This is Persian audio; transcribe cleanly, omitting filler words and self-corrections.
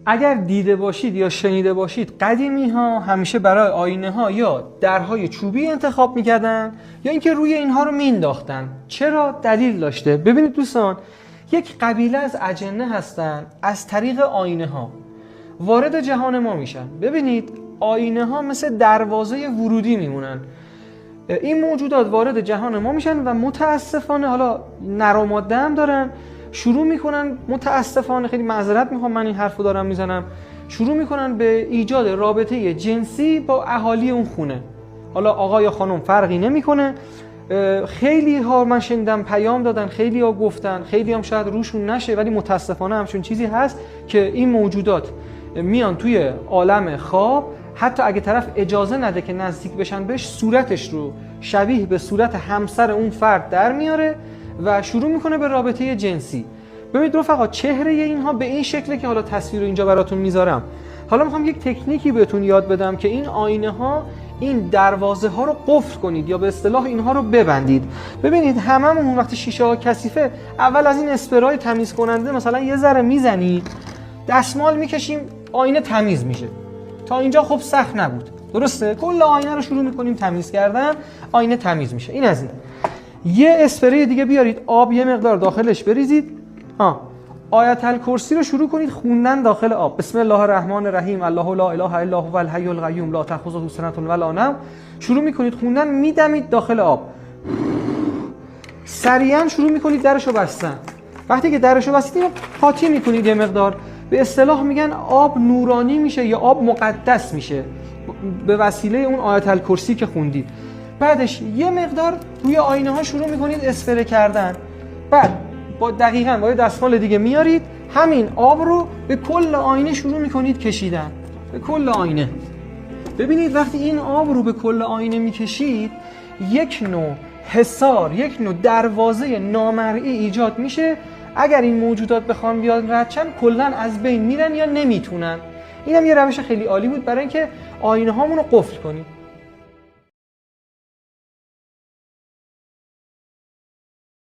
اگر دیده باشید یا شنیده باشید قدیمی ها همیشه برای آینه ها یا درهای چوبی انتخاب میکردن یا اینکه روی اینها رو مینداختن. چرا؟ دلیل داشته. ببینید دوستان، یک قبیله از اجنه هستن از طریق آینه ها وارد جهان ما میشن. ببینید آینه ها مثل دروازه ورودی میمونن. این موجودات وارد جهان ما میشن و متاسفانه حالا نر و ماده هم دارن، شروع میکنن متاسفانه، خیلی معذرت میخوام من این حرفو دارم میزنم، شروع میکنن به ایجاد رابطه جنسی با اهالی اون خونه. حالا آقا یا خانم فرقی نمیکنه. خیلی ها من شنیدم پیام دادن، خیلی ها گفتن، خیلی هم شاید روشون نشه، ولی متاسفانه همچون چیزی هست که این موجودات میان توی عالم خواب، حتی اگه طرف اجازه نده که نزدیک بشن بهش، صورتش رو شبیه به صورت همسر اون فرد در میاره و شروع میکنه به رابطه جنسی. ببینید رفقا، چهره اینها به این شکله که حالا تصویر رو اینجا براتون میذارم. حالا میخوام یک تکنیکی بهتون یاد بدم که این آینه ها، این دروازه ها رو قفل کنید یا به اصطلاح اینها رو ببندید. ببینید هممون وقتی شیشه ها کثیفه، اول از این اسپرای تمیز کننده مثلا یه ذره میزنید، دستمال میکشیم، آینه تمیز میشه. تا اینجا خب سخت نبود، درسته؟ کل آینه رو شروع میکنیم تمیز کردن، آینه تمیز میشه. این از این. یه اسپری دیگه بیارید، آب یه مقدار داخلش بریزید، آیت الکرسی رو شروع کنید خوندن داخل آب. بسم الله الرحمن الرحیم، الله لا اله الا هو الحی القیوم لا تأخذه سنة ولا نوم. شروع میکنید خوندن، میدمید داخل آب، سریعا شروع میکنید درشو بستن. وقتی که درشو بستید قاطی میکنید یه مقدار، به اصطلاح میگن آب نورانی میشه یا آب مقدس میشه به وسیله اون آیت الکرسی که خوندید. بعدش یه مقدار روی آینه ها شروع میکنید اسپری کردن. بعد با دقیقاً با یه دستمال دیگه میارید همین آب رو به کل آینه شروع میکنید کشیدن، به کل آینه. ببینید وقتی این آب رو به کل آینه میکشید، یک نوع حصار، یک نوع دروازه نامرئی ایجاد میشه. اگر این موجودات بخوان بیان ردشن، کلاً از بین میرن یا نمیتونن. اینم یه روش خیلی عالی بود برای اینکه آینه هامون رو قفل کنیم.